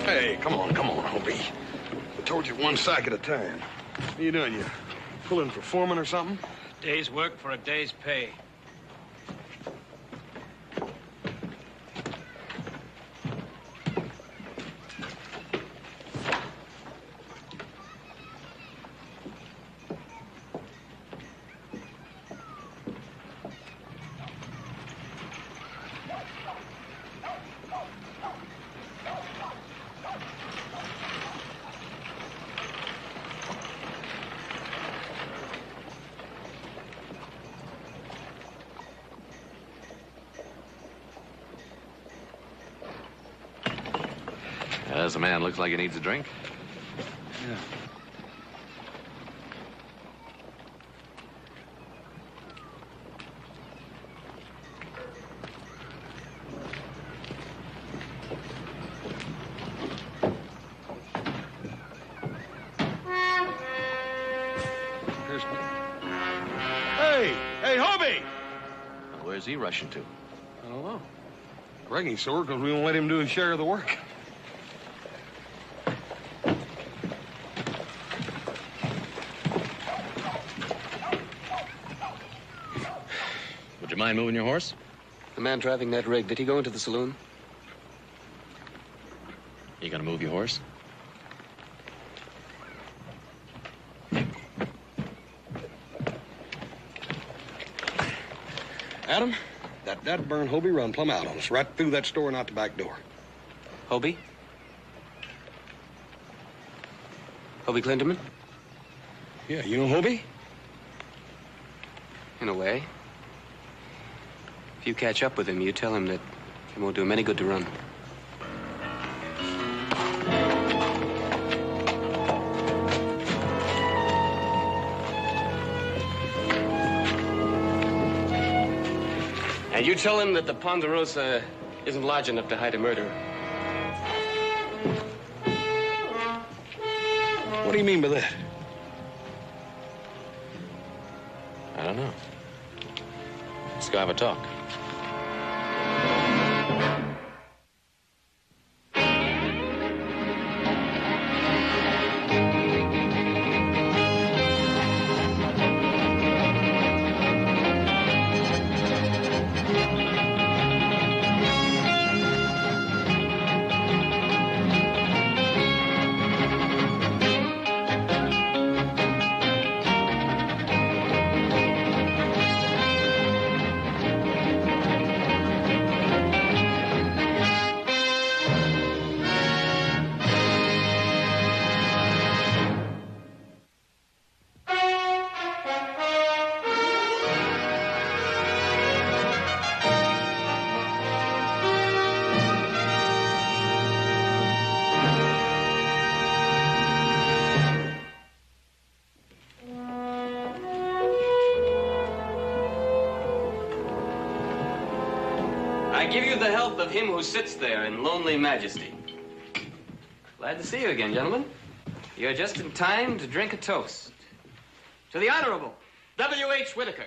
Hey, come on, Hobie. I told you one sack at a time. What are you doing? You pulling for foreman or something? Day's work for a day's pay. Does the man look like he needs a drink? Yeah. Hey, Hobie! Where's he rushing to? I don't know. Reckon he's sore because we won't let him do his share of the work. Would you mind moving your horse? The man driving that rig, did he go into the saloon? You gonna move your horse? Adam, that burned Hobie run plumb out on us, right through that store and out the back door. Hobie? Hobie Clinderman? Yeah, you know Hobie? In a way. If you catch up with him, you tell him that it won't do him any good to run. And you tell him that the Ponderosa isn't large enough to hide a murderer. What do you mean by that? I don't know. Let's go have a talk. I give you the health of him who sits there in lonely majesty. Glad to see you again, gentlemen. You're just in time to drink a toast. To the Honorable W.H. Whitaker,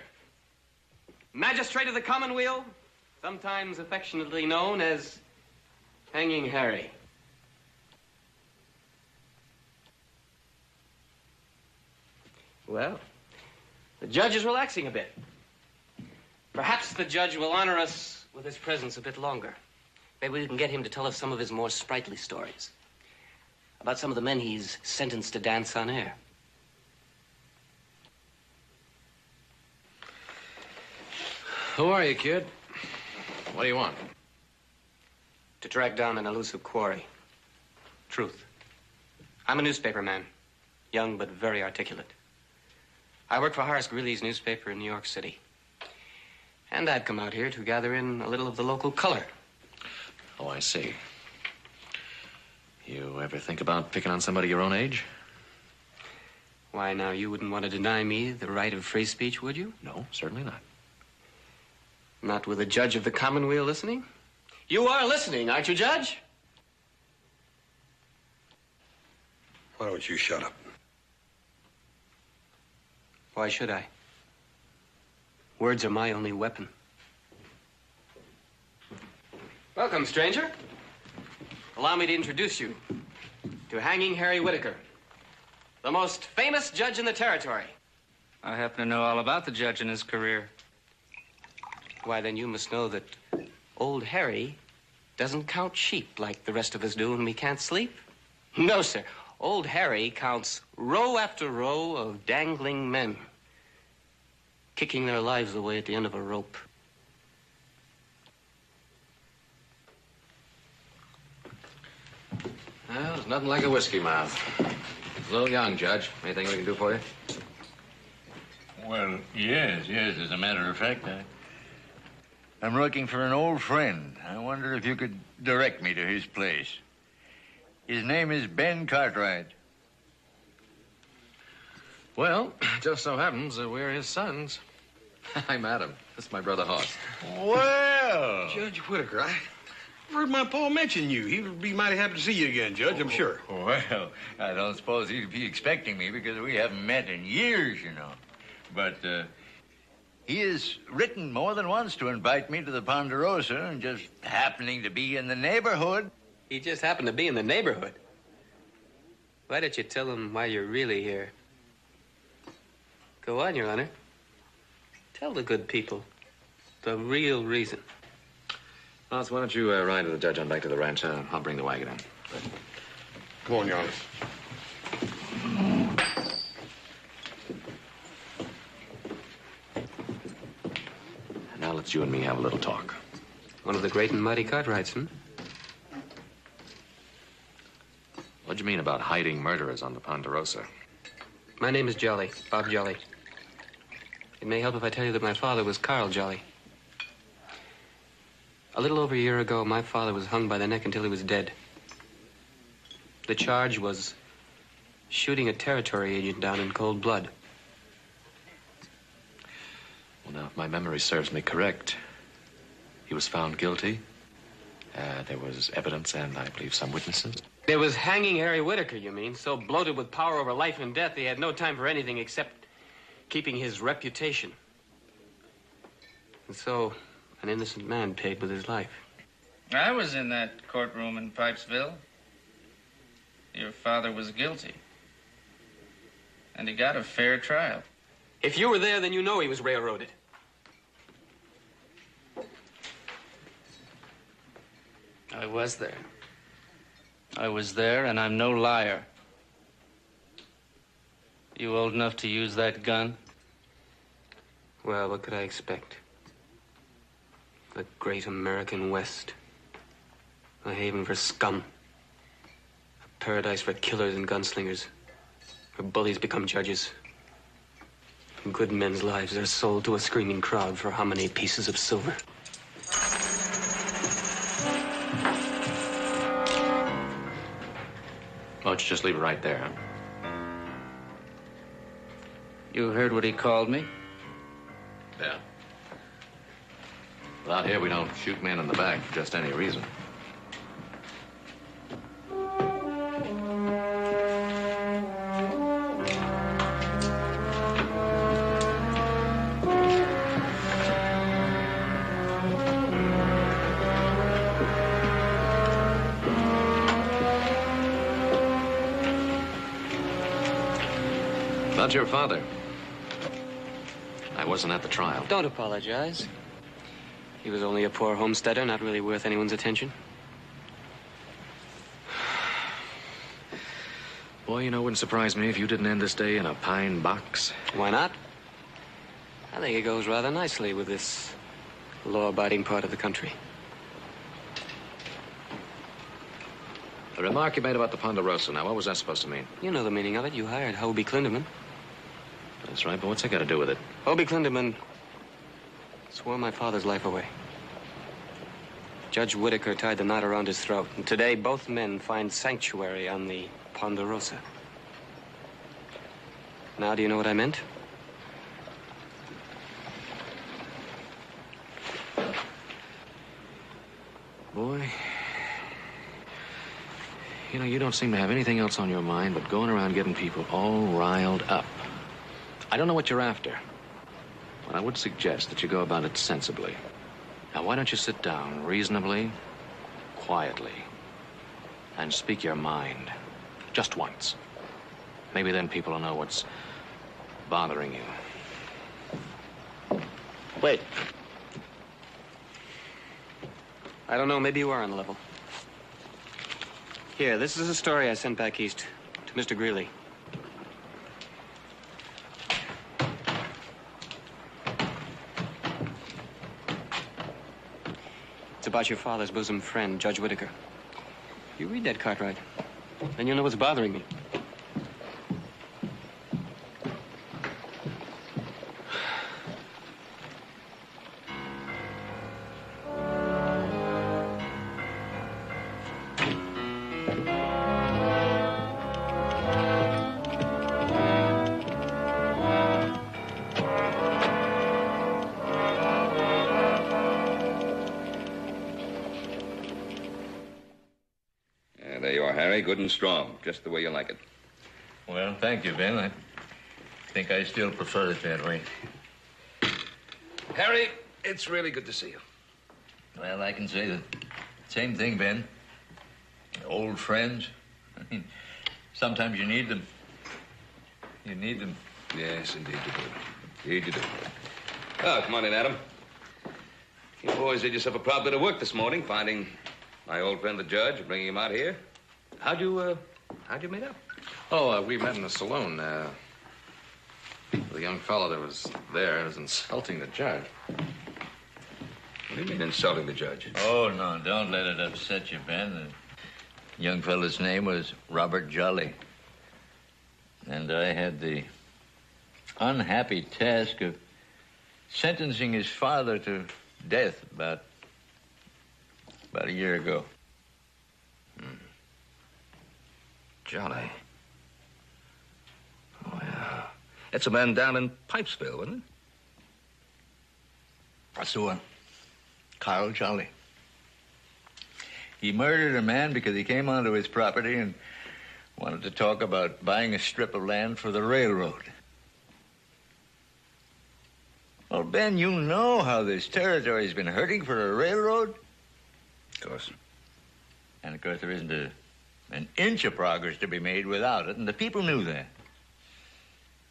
Magistrate of the Commonweal, sometimes affectionately known as Hanging Harry. Well, the judge is relaxing a bit. Perhaps the judge will honor us with his presence a bit longer. Maybe we can get him to tell us some of his more sprightly stories about some of the men he's sentenced to dance on air. Who are you, kid? What do you want? To track down an elusive quarry. Truth. I'm a newspaper man, young but very articulate. I work for Horace Greeley's newspaper in New York City. And I've come out here to gather in a little of the local color. Oh, I see. You ever think about picking on somebody your own age? Why, now, you wouldn't want to deny me the right of free speech, would you? No, certainly not. Not with a judge of the Commonweal listening? You are listening, aren't you, Judge? Why don't you shut up? Why should I? Words are my only weapon. Welcome, stranger. allow me to introduce you to Hanging Harry Whitaker, the most famous judge in the territory. I happen to know all about the judge and his career. Why, then you must know that old Harry doesn't count sheep like the rest of us do when we can't sleep. No, sir. Old Harry counts row after row of dangling men, kicking their lives away at the end of a rope. Well, there's nothing like a whiskey mouth. A little young, Judge. Anything we can do for you? Well, yes, as a matter of fact, I'm looking for an old friend. I wonder if you could direct me to his place. His name is Ben Cartwright. Well, just so happens that we're his sons. I'm Adam. This is my brother Hoss. Well! Judge Whitaker, I heard my pa mention you. He would be mighty happy to see you again, Judge, I'm sure. Well, I don't suppose he'd be expecting me because we haven't met in years, you know. But, he has written more than once to invite me to the Ponderosa, and just happening to be in the neighborhood. He just happened to be in the neighborhood. Why don't you tell him why you're really here? Go on, Your Honor. Tell the good people the real reason. Hoss, why don't you ride with the judge on back to the ranch? I'll bring the wagon in. Come on, Your Honor. Now let's you and me have a little talk. One of the great and mighty Cartwrights, hmm? What do you mean about hiding murderers on the Ponderosa? My name is Jolly, Bob Jolly. It may help if I tell you that my father was Carl Jolly. A little over a year ago, my father was hung by the neck until he was dead. The charge was shooting a territory agent down in cold blood. Well, now, if my memory serves me correct, he was found guilty. There was evidence and, I believe, some witnesses. There was Hanging Harry Whitaker, you mean, so bloated with power over life and death he had no time for anything except keeping his reputation. And so, an innocent man paid with his life. I was in that courtroom in Pipesville. Your father was guilty. And he got a fair trial. If you were there, then you know he was railroaded. I was there. I was there, and I'm no liar. You old enough to use that gun? Well, what could I expect? The great American West. A haven for scum. A paradise for killers and gunslingers. Where bullies become judges. And good men's lives are sold to a screaming crowd for how many pieces of silver? Why don't you just leave it right there, huh? You heard what he called me? Yeah. Well, out here, we don't shoot men in the back for just any reason. About your father. I wasn't at the trial. Don't apologize. He was only a poor homesteader, not really worth anyone's attention. Boy, you know, it wouldn't surprise me if you didn't end this day in a pine box. Why not? I think it goes rather nicely with this law-abiding part of the country. The remark you made about the Ponderosa, now, what was that supposed to mean? You know the meaning of it. You hired Hobie Clinderman. That's right, but what's that got to do with it? Hobie Clinderman swore my father's life away. Judge Whitaker tied the knot around his throat, and today both men find sanctuary on the Ponderosa. Now, do you know what I meant? Boy, you know, you don't seem to have anything else on your mind but going around getting people all riled up. I don't know what you're after, but I would suggest that you go about it sensibly. Now, why don't you sit down reasonably, quietly, and speak your mind. Just once. Maybe then people will know what's bothering you. Wait. I don't know, maybe you are on the level. Here, this is a story I sent back east to Mr. Greeley. It's about your father's bosom friend, Judge Whittaker. You read that, Cartwright, then you'll know what's bothering me. There you are, Harry. Good and strong, just the way you like it. Well, thank you, Ben. I think I still prefer it that way. Harry, it's really good to see you. Well, I can say the same thing, Ben. Old friends. I mean, sometimes you need them. You need them. Yes, indeed you do. Indeed you do. Oh, come on in, Adam. You boys did yourself a proud bit of work this morning, finding my old friend the judge and bringing him out here. How'd you meet up? Oh, we met in the saloon. The young fellow that was there was insulting the judge. What do you mean, insulting the judge? Oh, no, don't let it upset you, Ben. The young fellow's name was Robert Jolly. And I had the unhappy task of sentencing his father to death about a year ago. Jolly. Oh, yeah. That's a man down in Pipesville, wasn't it? That's the one. Carl Jolly. He murdered a man because he came onto his property and wanted to talk about buying a strip of land for the railroad. Well, Ben, you know how this territory's been hurting for a railroad. Of course. And, of course, there isn't an inch of progress to be made without it, and the people knew that.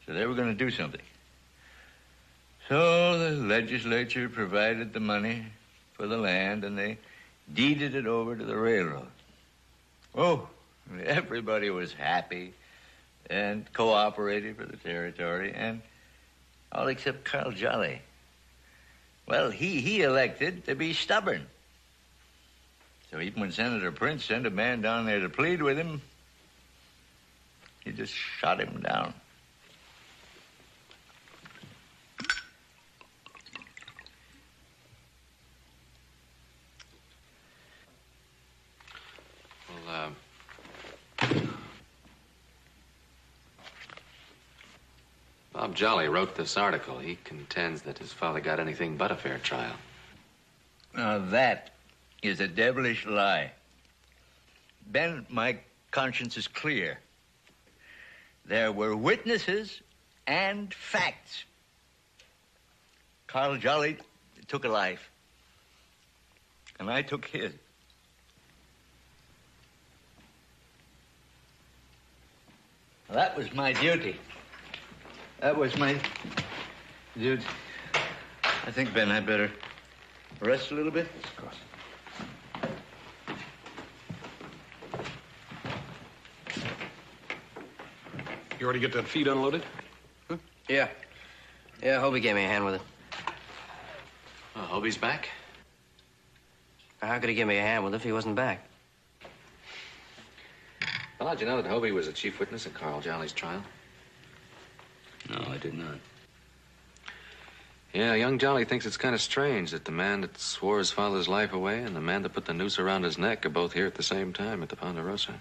So they were going to do something. So the legislature provided the money for the land, and they deeded it over to the railroad. Oh, everybody was happy and cooperated for the territory, and all except Carl Jolly. Well, he elected to be stubborn. So even when Senator Prince sent a man down there to plead with him, he just shot him down. Well, Bob Jolly wrote this article. He contends that his father got anything but a fair trial. Now that is a devilish lie. Ben, my conscience is clear. There were witnesses and facts. Carl Jolly took a life, and I took his. That was my duty. That was my duty. I think, Ben, I'd better rest a little bit. Of course. You already get that feed unloaded? Yeah. Yeah, Hobie gave me a hand with it. Oh, Hobie's back? How could he give me a hand with it if he wasn't back? Well, did you know that Hobie was a chief witness at Carl Jolly's trial? No, I did not. Yeah, young Jolly thinks it's kind of strange that the man that swore his father's life away and the man that put the noose around his neck are both here at the same time at the Ponderosa.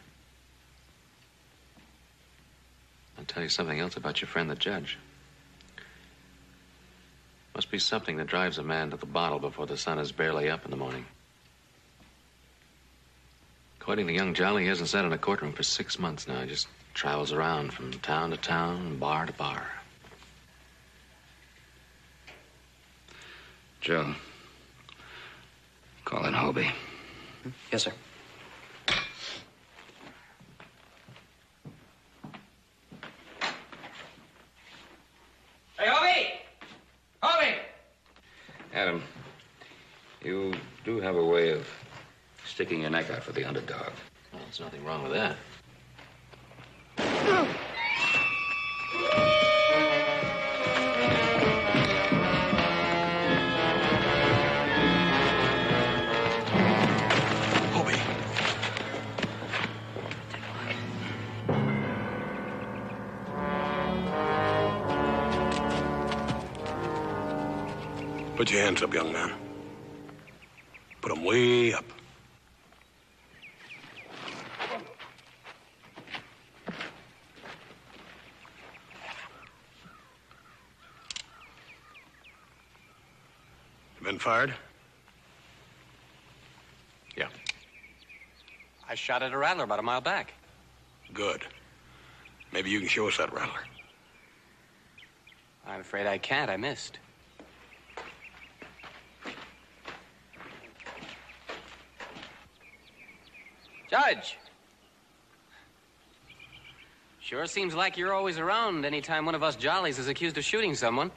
I'll tell you something else about your friend, the judge. Must be something that drives a man to the bottle before the sun is barely up in the morning. According to young Jolly, he hasn't sat in a courtroom for 6 months now. He just travels around from town to town, bar to bar. Joe, call in Hobie. Yes, sir. Adam, you do have a way of sticking your neck out for the underdog. Well, there's nothing wrong with that. Hobie. Put your hands up, young man. Put them way up. You been fired? Yeah. I shot at a rattler about a mile back. Good. Maybe you can show us that rattler. I'm afraid I can't. I missed. Judge! Sure seems like you're always around anytime one of us jollies is accused of shooting someone.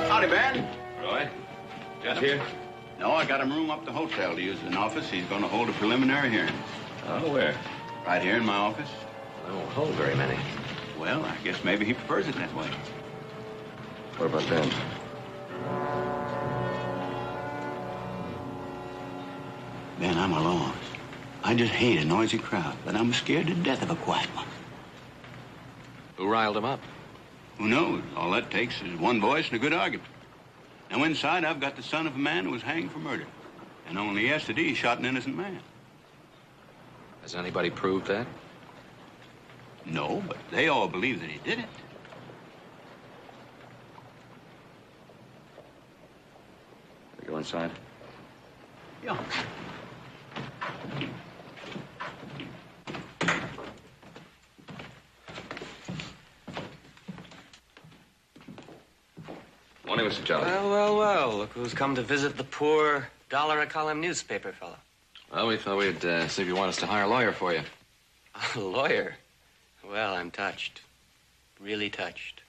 Howdy, Ben. Roy? Judge here? No, I got him room up the hotel to use as an office. He's going to hold a preliminary hearing. Oh, where? Right here in my office. I won't hold very many. Well, I guess maybe he prefers it that way. What about Ben? Ben, I'm a lost. I just hate a noisy crowd, but I'm scared to death of a quiet one. Who riled him up? Who knows? All that takes is one voice and a good argument. Now, inside, I've got the son of a man who was hanged for murder. And only yesterday, he shot an innocent man. Has anybody proved that? No, but they all believe that he did it. We go inside? Yeah. Morning, Mr. Jolly. Well. Look who's come to visit the poor dollar-a-column newspaper fellow. Well, we thought we'd see if you want us to hire a lawyer for you. A lawyer? Well, I'm touched. Really touched.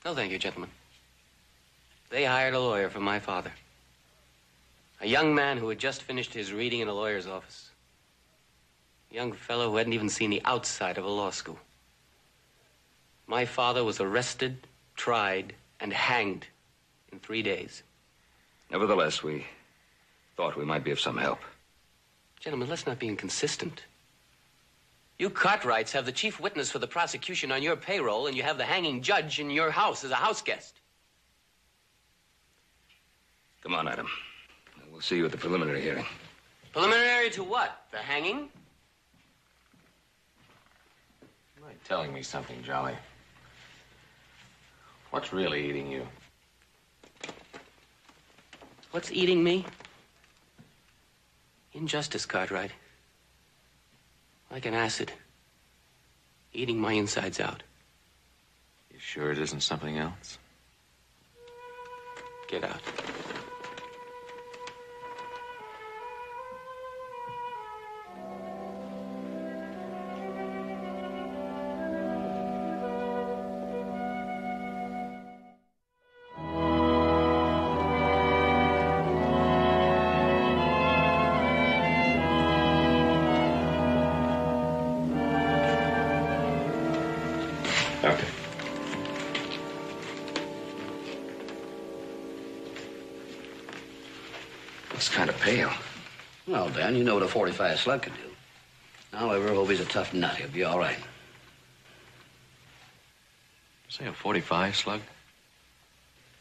No, thank you, gentlemen. They hired a lawyer for my father. A young man who had just finished his reading in a lawyer's office. A young fellow who hadn't even seen the outside of a law school. My father was arrested, tried, and hanged in 3 days. Nevertheless, we thought we might be of some help. Gentlemen, let's not be inconsistent. You Cartwrights have the chief witness for the prosecution on your payroll, and you have the hanging judge in your house as a house guest. Come on, Adam. We'll see you at the preliminary hearing. Preliminary to what? The hanging? You mind telling me something, Jolly? What's really eating you? What's eating me? Injustice, Cartwright. Like an acid. Eating my insides out. You sure it isn't something else? Get out. Doctor. Looks kind of pale. Well, Ben, you know what a 45 slug can do. However, Hobie's a tough nut. He'll be all right. Say a 45 slug?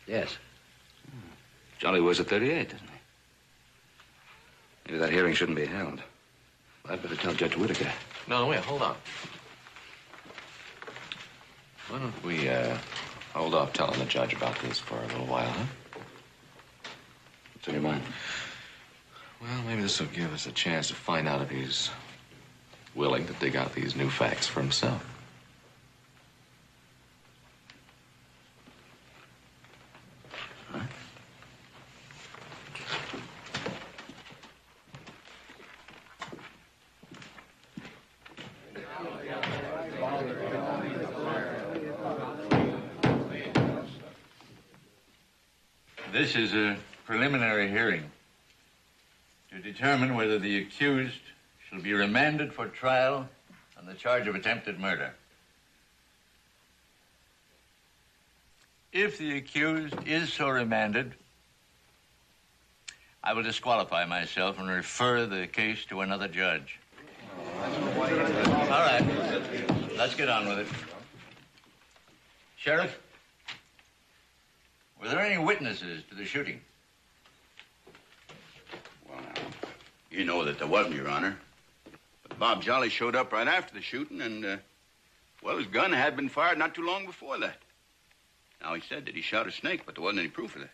Yes. Jolly wears a 38, doesn't he? Maybe that hearing shouldn't be held. I'd better tell Judge Whitaker. No, wait, hold on. Why don't we, hold off telling the judge about this for a little while, huh? What's on your mind? Well, Maybe this will give us a chance to find out if he's willing to dig out these new facts for himself. Huh? This is a preliminary hearing to determine whether the accused shall be remanded for trial on the charge of attempted murder. If the accused is so remanded, I will disqualify myself and refer the case to another judge. All right, let's get on with it. Sheriff, were there any witnesses to the shooting? Well, now, you know that there wasn't, Your Honor. But Bob Jolly showed up right after the shooting, and, well, his gun had been fired not too long before that. Now, he said that he shot a snake, but there wasn't any proof of that.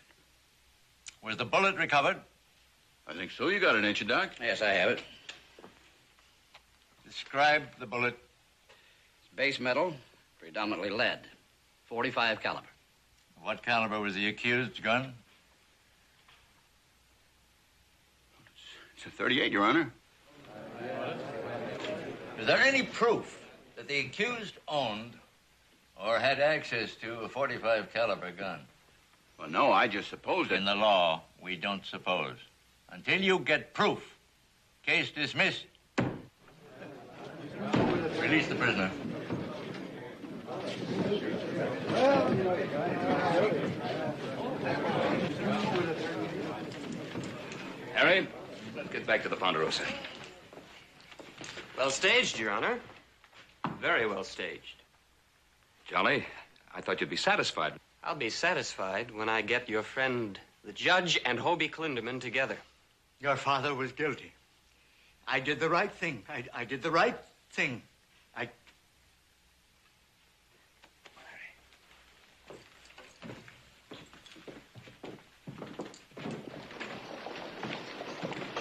Was the bullet recovered? I think so. You got it, ain't you, Doc? Yes, I have it. Describe the bullet. It's base metal, predominantly lead, .45 caliber. What caliber was the accused's gun? It's a .38, Your Honor. Is there any proof that the accused owned or had access to a .45 caliber gun? Well, no, I just supposed it. In the law, we don't suppose. Until you get proof, case dismissed. Release the prisoner. Harry, let's get back to the Ponderosa. Well staged, Your Honor. Very well staged. Jolly, I thought you'd be satisfied. I'll be satisfied when I get your friend, the judge, and Hobie Clinderman together. Your father was guilty. I did the right thing. I did the right thing.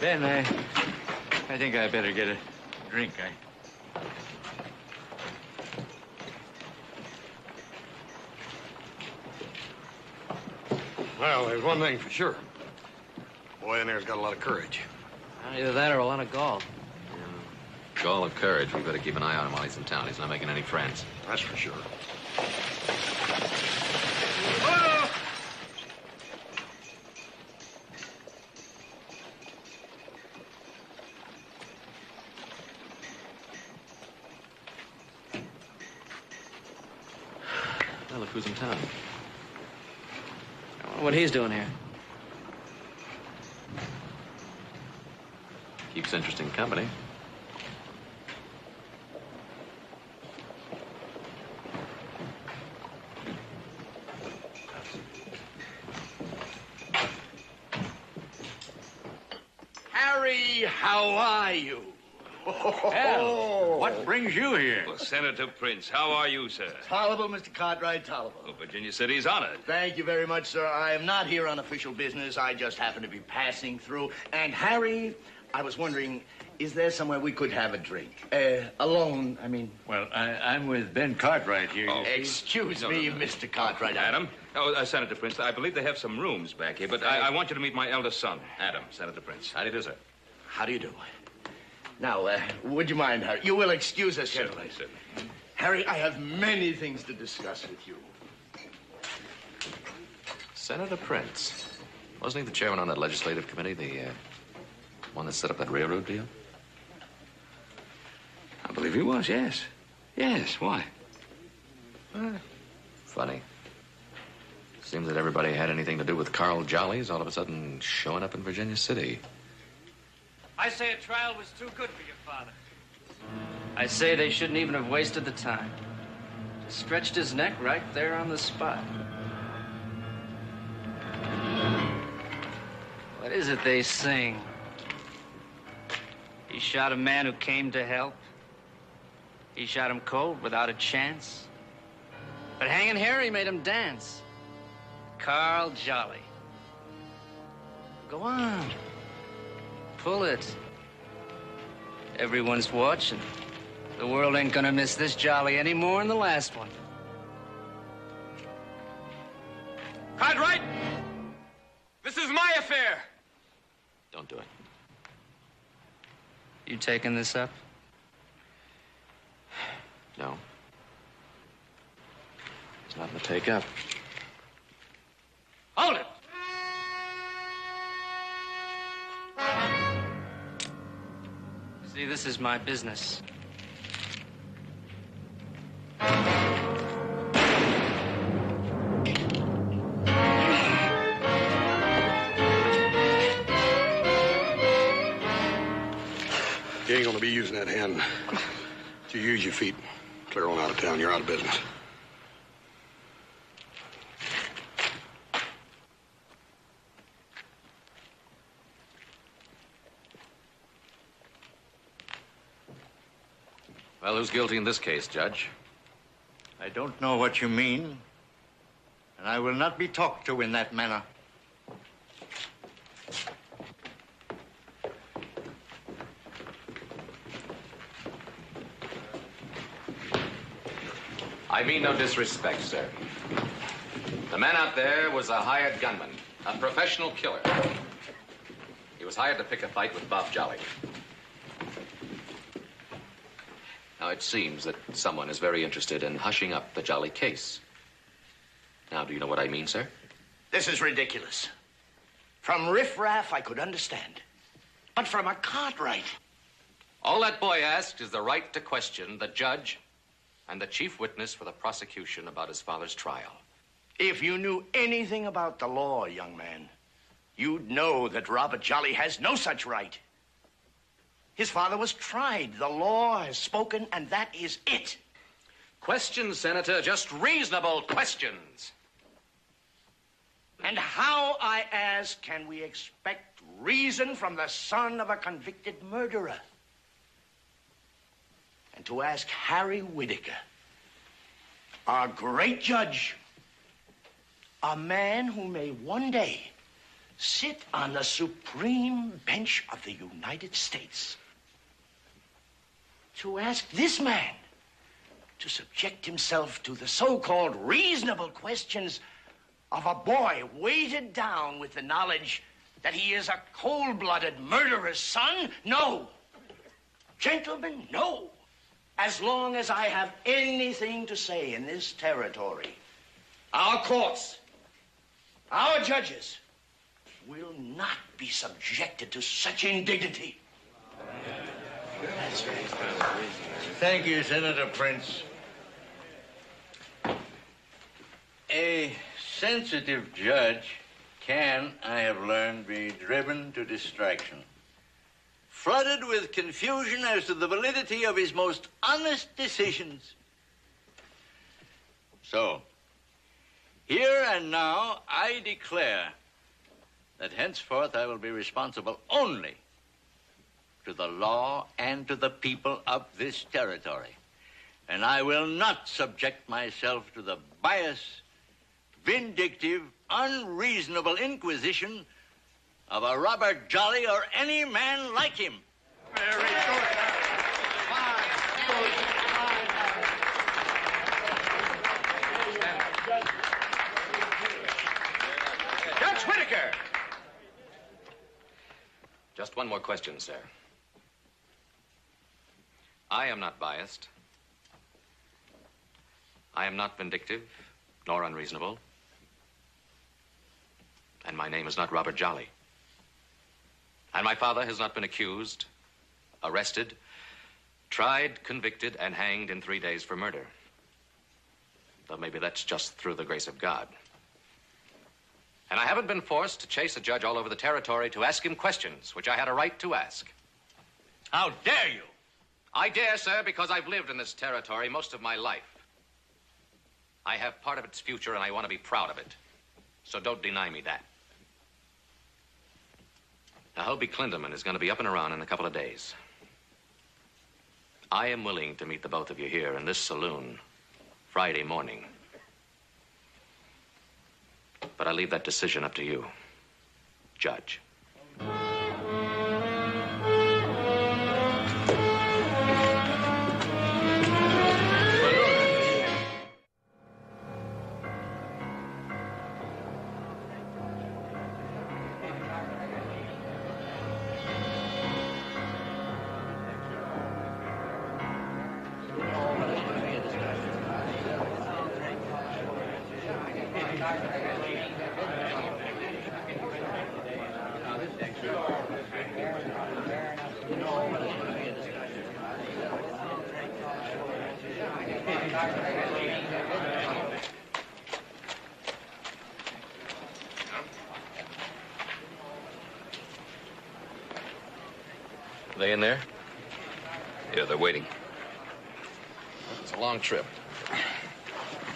Ben, I think I better get a drink. Well, there's one thing for sure. Boy in there's got a lot of courage. Either that or a lot of gall. Gall of courage. We better keep an eye on him while he's in town. He's not making any friends. That's for sure. Well, look who's in town. I wonder what he's doing here. Keeps interesting company. Harry, how are you? Well, what brings you here? Well, Senator Prince, how are you, sir? Tolerable, Mr. Cartwright, tolerable. Well, Virginia City's honored. Thank you very much, sir. I am not here on official business. I just happen to be passing through. And, Harry, I was wondering, is there somewhere we could have a drink? Alone, I mean. Well, I'm with Ben Cartwright here. Oh, Excuse me, Mr. Cartwright. Adam? Oh, Senator Prince, I believe they have some rooms back here, but I want you to meet my eldest son, Adam, Senator Prince. How do you do, sir? How do you do? Now, would you mind, Harry? You will excuse us, gentlemen. Certainly. Harry, I have many things to discuss with you. Senator Prince. Wasn't he the chairman on that legislative committee, the one that set up that railroad deal? I believe he was, yes. Yes, why? Funny. Seems that everybody had anything to do with Carl Jolly's all of a sudden showing up in Virginia City. I say a trial was too good for your father. I say they shouldn't even have wasted the time. Just stretched his neck right there on the spot. What is it they sing? He shot a man who came to help. He shot him cold without a chance. But Hanging Harry made him dance. Carl Jolly. Go on. pull it. Everyone's watching. The world ain't gonna miss this jolly any more than the last one. Cartwright! This is my affair! Don't do it. You taking this up? No. It's nothing to take up. Hold it! See, this is my business. You ain't gonna be using that hand. You use your feet. Clear on out of town. You're out of business. Well, who's guilty in this case, Judge? I don't know what you mean, and I will not be talked to in that manner. I mean no disrespect, sir. The man out there was a hired gunman, a professional killer. He was hired to pick a fight with Bob Jolly. Now, it seems that someone is very interested in hushing up the Jolly case. Now, do you know what I mean, sir? This is ridiculous. From riffraff, I could understand. But from a Cartwright. All that boy asked is the right to question the judge and the chief witness for the prosecution about his father's trial. If you knew anything about the law, young man, you'd know that Robert Jolly has no such right. His father was tried. The law has spoken, and that is it. Questions, Senator, just reasonable questions. And how, I ask, can we expect reason from the son of a convicted murderer? And to ask Harry Whitaker, our great judge, a man who may one day sit on the supreme bench of the United States, to ask this man to subject himself to the so-called reasonable questions of a boy weighted down with the knowledge that he is a cold-blooded murderer's son? No. Gentlemen, no. As long as I have anything to say in this territory, our courts, our judges, will not be subjected to such indignity. Thank you, Senator Prince. A sensitive judge can, I have learned, be driven to distraction, flooded with confusion as to the validity of his most honest decisions. So, here and now, I declare that henceforth I will be responsible only to the law and to the people of this territory. And I will not subject myself to the bias, vindictive, unreasonable inquisition of a Robert Jolly or any man like him. Very good. Judge Whitaker! Just one more question, sir. I am not biased. I am not vindictive, nor unreasonable. And my name is not Robert Jolly. And my father has not been accused, arrested, tried, convicted, and hanged in 3 days for murder. Though maybe that's just through the grace of God. And I haven't been forced to chase a judge all over the territory to ask him questions, which I had a right to ask. How dare you? I dare, sir, because I've lived in this territory most of my life. I have part of its future, and I want to be proud of it. So don't deny me that. Now, Hobie Clindeman is going to be up and around in a couple of days. I am willing to meet the both of you here in this saloon Friday morning. But I leave that decision up to you, Judge. Are they in there? Yeah, they're waiting. It's a long trip.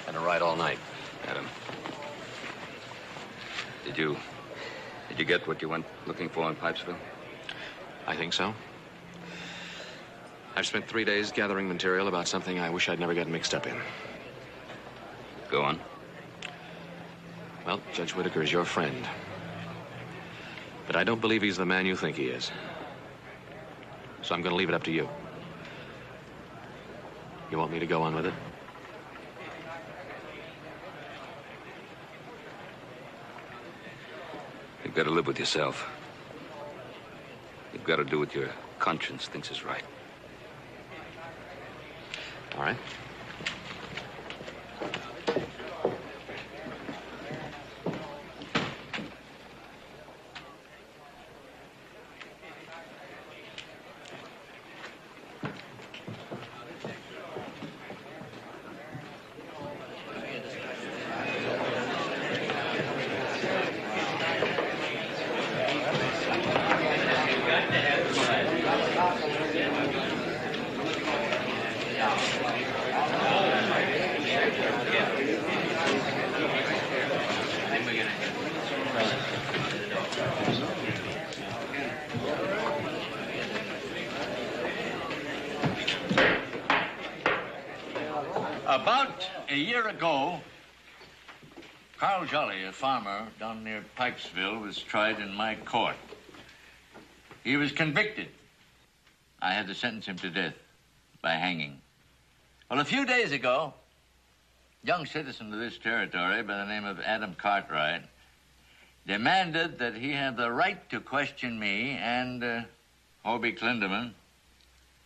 Had to ride all night. Adam. Did you get what you went looking for in Pipesville? I think so. I've spent 3 days gathering material about something I wish I'd never gotten mixed up in. Go on. Well, Judge Whitaker is your friend. But I don't believe he's the man you think he is. So I'm going to leave it up to you. You want me to go on with it? You've got to live with yourself. You've got to do what your conscience thinks is right. All right. About a year ago, Carl Jolly, a farmer down near Pikesville, was tried in my court. He was convicted. I had to sentence him to death by hanging. Well, a few days ago, a young citizen of this territory by the name of Adam Cartwright demanded that he have the right to question me and Hobie Clindeman,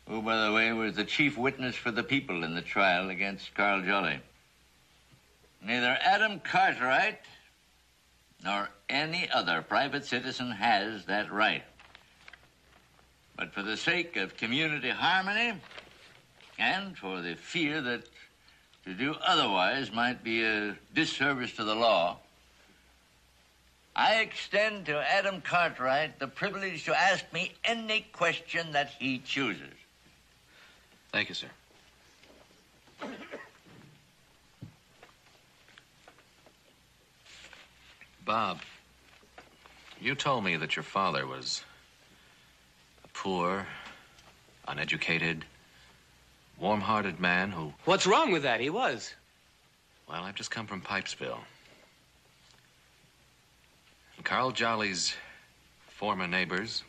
who, by the way, was the chief witness for the people in the trial against Carl Jolly. Neither Adam Cartwright nor any other private citizen has that right. But for the sake of community harmony and for the fear that to do otherwise might be a disservice to the law, I extend to Adam Cartwright the privilege to ask me any question that he chooses. Thank you, sir. Bob, you told me that your father was a poor, uneducated, warm-hearted man who... What's wrong with that? He was. Well, I've just come from Pipesville. And Carl Jolly's former neighbors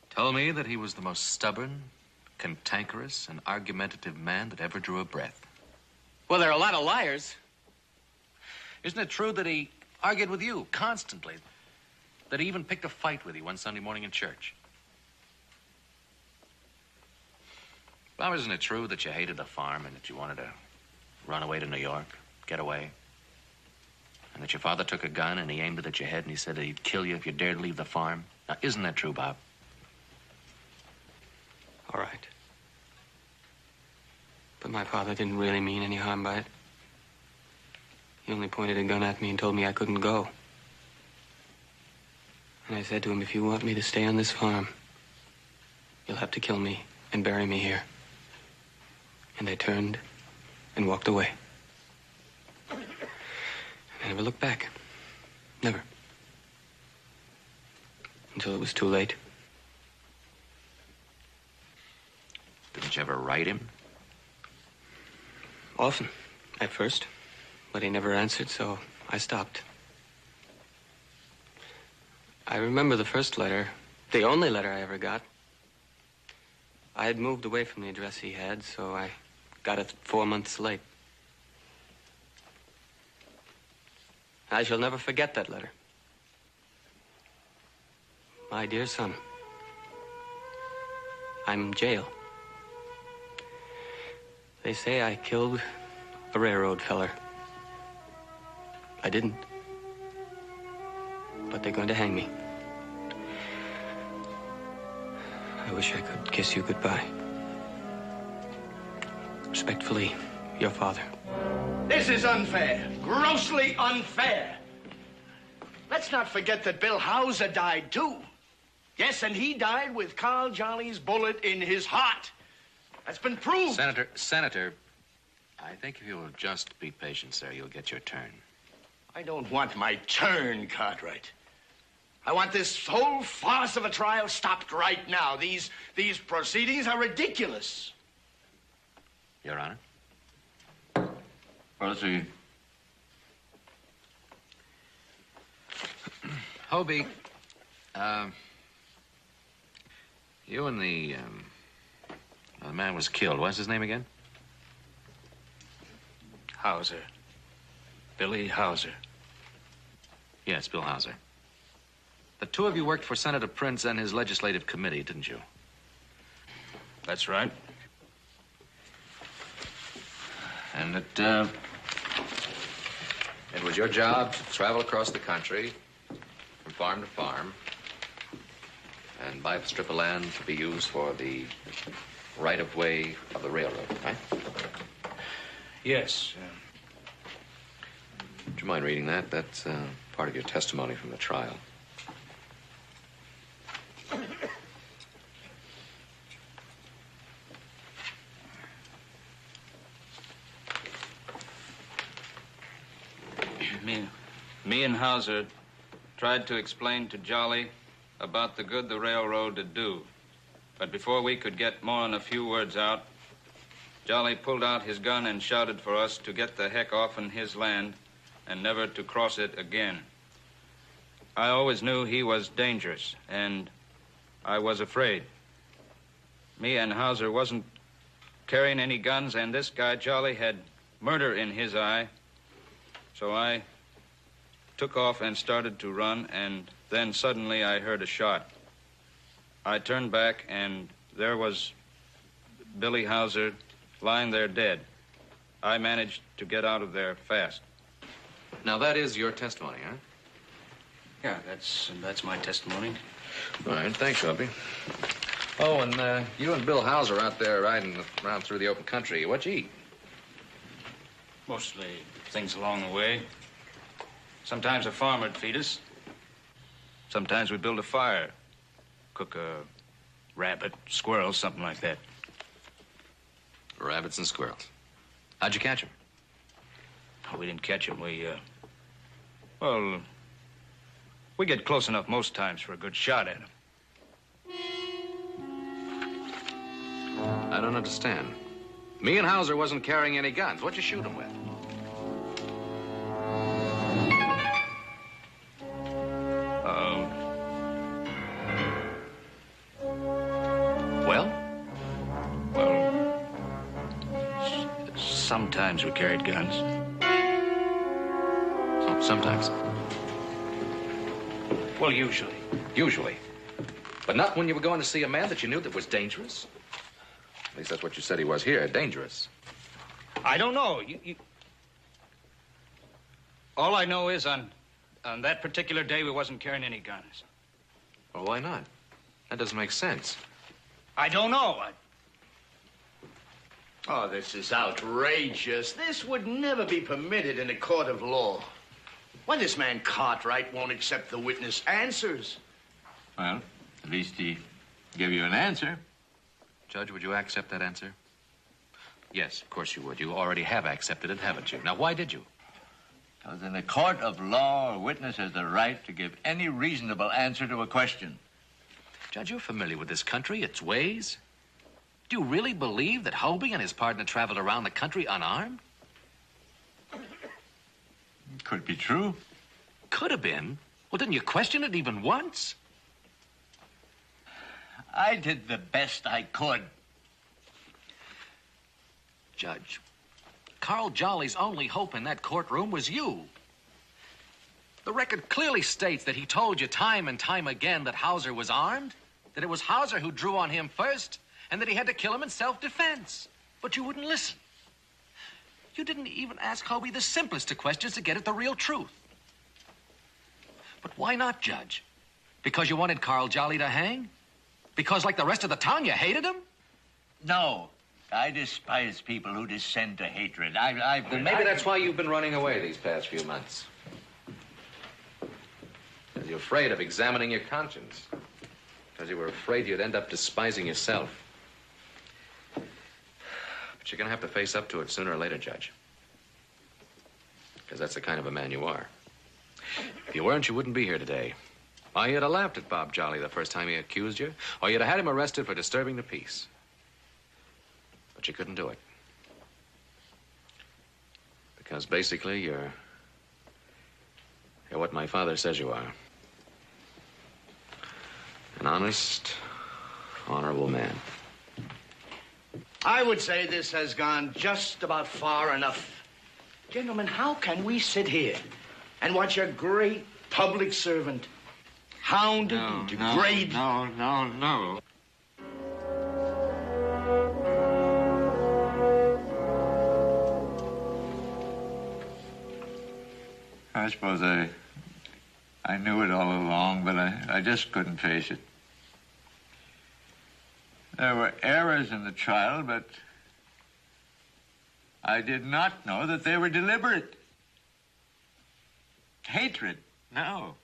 told me that he was the most stubborn, cantankerous, and argumentative man that ever drew a breath. Well, there are a lot of liars. Isn't it true that he argued with you constantly? That he even picked a fight with you one Sunday morning in church? Bob, isn't it true that you hated the farm and that you wanted to run away to New York, get away? And that your father took a gun and he aimed it at your head and he said that he'd kill you if you dared leave the farm? Now, isn't that true, Bob? All right. But my father didn't really mean any harm by it. He only pointed a gun at me and told me I couldn't go. And I said to him, if you want me to stay on this farm, you'll have to kill me and bury me here. And I turned and walked away. I never looked back. Never. Until it was too late. Didn't you ever write him? Often, at first. But he never answered, so I stopped. I remember the first letter, the only letter I ever got. I had moved away from the address he had, so I got it 4 months late. I shall never forget that letter. My dear son, I'm in jail. They say I killed a railroad feller. I didn't. But they're going to hang me. I wish I could kiss you goodbye. Respectfully, your father. This is unfair. Grossly unfair. Let's not forget that Bill Hauser died, too. Yes, and he died with Carl Jolly's bullet in his heart. That's been proved. Senator, I think if you will just be patient, sir, you'll get your turn. I don't want my turn, Cartwright. I want this whole farce of a trial stopped right now. These proceedings are ridiculous. Your Honor? Proceed. Hobie, you and the man was killed. What's his name again? Hauser. Billy Hauser. Yes, Bill Hauser. The two of you worked for Senator Prince and his legislative committee, didn't you? That's right. And it was your job to travel across the country from farm to farm and buy a strip of land to be used for the right-of-way of the railroad, right? Yes. Would you mind reading that? That's part of your testimony from the trial. Me and Hauser tried to explain to Jolly about the good the railroad would do. But before we could get more than a few words out, Jolly pulled out his gun and shouted for us to get the heck off in his land and never to cross it again. I always knew he was dangerous, and I was afraid. Me and Hauser wasn't carrying any guns, and this guy, Jolly, had murder in his eye. So I took off and started to run, and then suddenly I heard a shot. I turned back, and there was Billy Hauser lying there dead. I managed to get out of there fast. Now, that is your testimony, huh? Yeah, that's my testimony. All right, thanks, Hubby. Oh, and you and Bill Hauser out there riding around through the open country. What'd you eat? Mostly things along the way. Sometimes a farmer'd feed us. Sometimes we'd build a fire, cook a rabbit, squirrel, something like that. Rabbits and squirrels. How'd you catch them? Oh, we didn't catch them. We get close enough most times for a good shot at them. I don't understand. Me and Hauser wasn't carrying any guns. What'd you shoot them with? Sometimes we carried guns. Sometimes? Well, usually. Usually. But not when you were going to see a man that you knew that was dangerous? At least that's what you said he was here, dangerous. I don't know. All I know is on that particular day, we wasn't carrying any guns. Well, why not? That doesn't make sense. I don't know. Oh, this is outrageous. This would never be permitted in a court of law. Why, this man Cartwright won't accept the witness' answers. Well, at least he gave you an answer. Judge, would you accept that answer? Yes, of course you would. You already have accepted it, haven't you? Now, why did you? Because in a court of law, a witness has the right to give any reasonable answer to a question. Judge, you're familiar with this country, its ways. Do you really believe that Hobie and his partner traveled around the country unarmed? Could be true. Could have been. Well, didn't you question it even once? I did the best I could. Judge, Carl Jolly's only hope in that courtroom was you. The record clearly states that he told you time and time again that Hauser was armed, that it was Hauser who drew on him first, and that he had to kill him in self-defense. But you wouldn't listen. You didn't even ask Hobie the simplest of questions to get at the real truth. But why not, Judge? Because you wanted Carl Jolly to hang? Because, like the rest of the town, you hated him? No. I despise people who descend to hatred. Then maybe that's why you've been running away these past few months. Because you're afraid of examining your conscience. Because you were afraid you'd end up despising yourself. But you're going to have to face up to it sooner or later, Judge. Because that's the kind of a man you are. If you weren't, you wouldn't be here today. Or you'd have laughed at Bob Jolly the first time he accused you. Or you'd have had him arrested for disturbing the peace. But you couldn't do it. Because basically, you're what my father says you are. An honest, honorable man. I would say this has gone just about far enough. Gentlemen, how can we sit here and watch a great public servant hounded and degraded? No. I suppose I knew it all along, but I just couldn't face it. There were errors in the trial, but I did not know that they were deliberate. Hatred, no.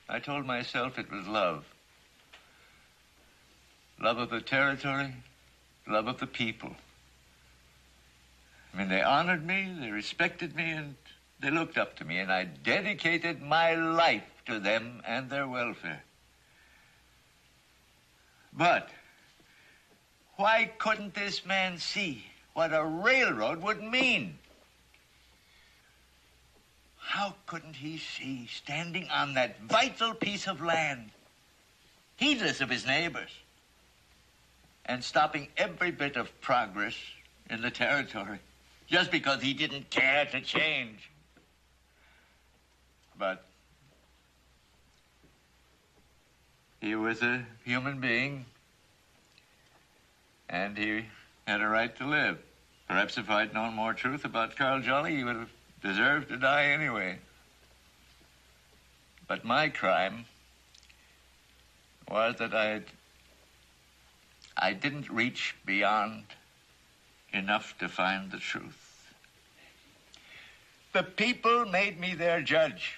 I told myself it was love. Love of the territory, love of the people. I mean, they honored me, they respected me, and they looked up to me, and I dedicated my life to them and their welfare. But why couldn't this man see what a railroad would mean? How couldn't he see standing on that vital piece of land, heedless of his neighbors, and stopping every bit of progress in the territory just because he didn't care to change? But he was a human being, and he had a right to live. Perhaps if I'd known more truth about Carl Jolly, he would have deserved to die anyway. But my crime was that I didn't reach beyond enough to find the truth. The people made me their judge.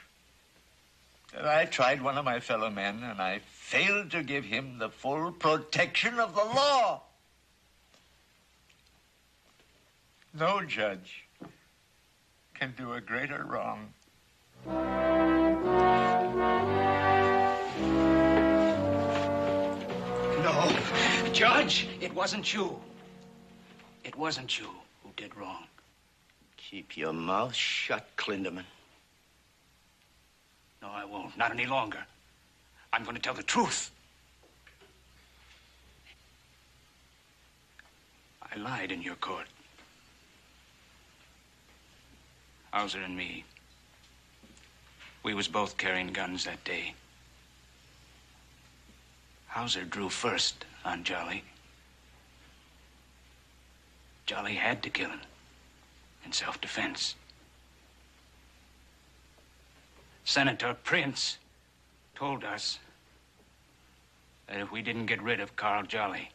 I tried one of my fellow men, and I failed to give him the full protection of the law. No judge can do a greater wrong. No, Judge, it wasn't you. It wasn't you who did wrong. Keep your mouth shut, Clinderman. No, I won't. Not any longer. I'm going to tell the truth. I lied in your court. Hauser and me. We was both carrying guns that day. Hauser drew first on Jolly. Jolly had to kill him in self-defense. Senator Prince told us that if we didn't get rid of Carl Jolly,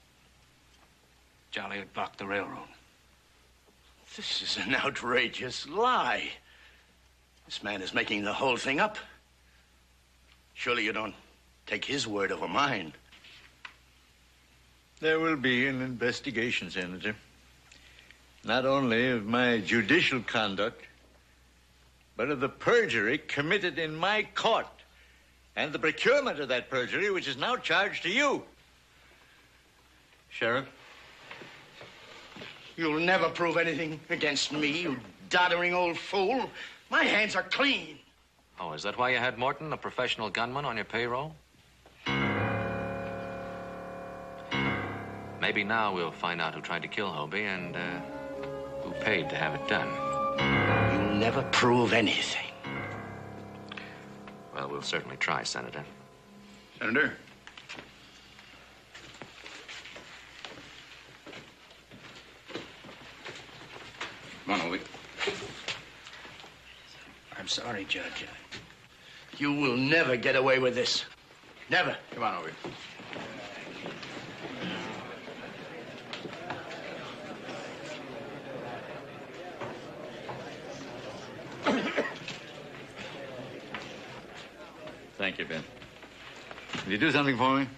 Jolly would block the railroad. This is an outrageous lie. This man is making the whole thing up. Surely you don't take his word over mine. There will be an investigation, Senator. Not only of my judicial conduct, but of the perjury committed in my court and the procurement of that perjury, which is now charged to you. Sheriff? You'll never prove anything against me, you doddering old fool. My hands are clean. Oh, is that why you had Morton, a professional gunman, on your payroll? Maybe now we'll find out who tried to kill Hobie and who paid to have it done. You'll never prove anything. Well, we'll certainly try, Senator. Senator? Come on, Obie. I'm sorry, Judge. You will never get away with this. Never. Come on, Obie. Thank you, Ben. Will you do something for me?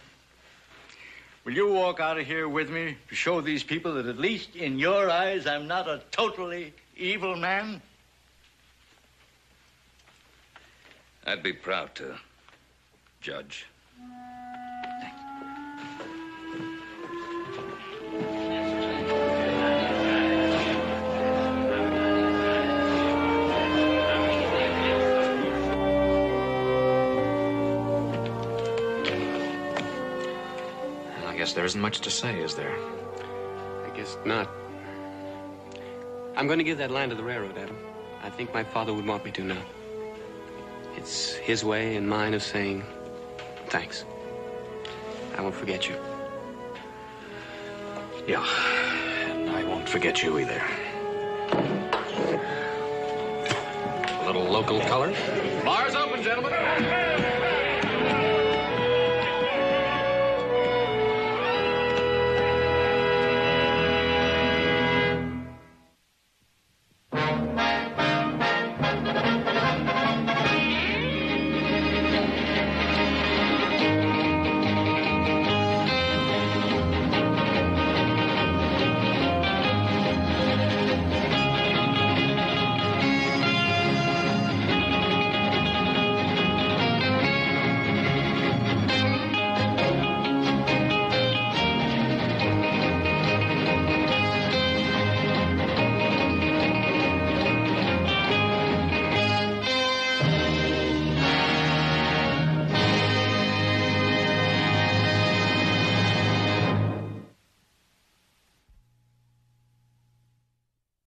Will you walk out of here with me to show these people that at least in your eyes I'm not a totally evil man? I'd be proud to, Judge. I guess there isn't much to say, is there? I guess not. I'm going to give that land to the railroad, Adam. I think my father would want me to now. It's his way and mine of saying thanks. I won't forget you. Yeah, and I won't forget you either. A little local color. Bars open, gentlemen.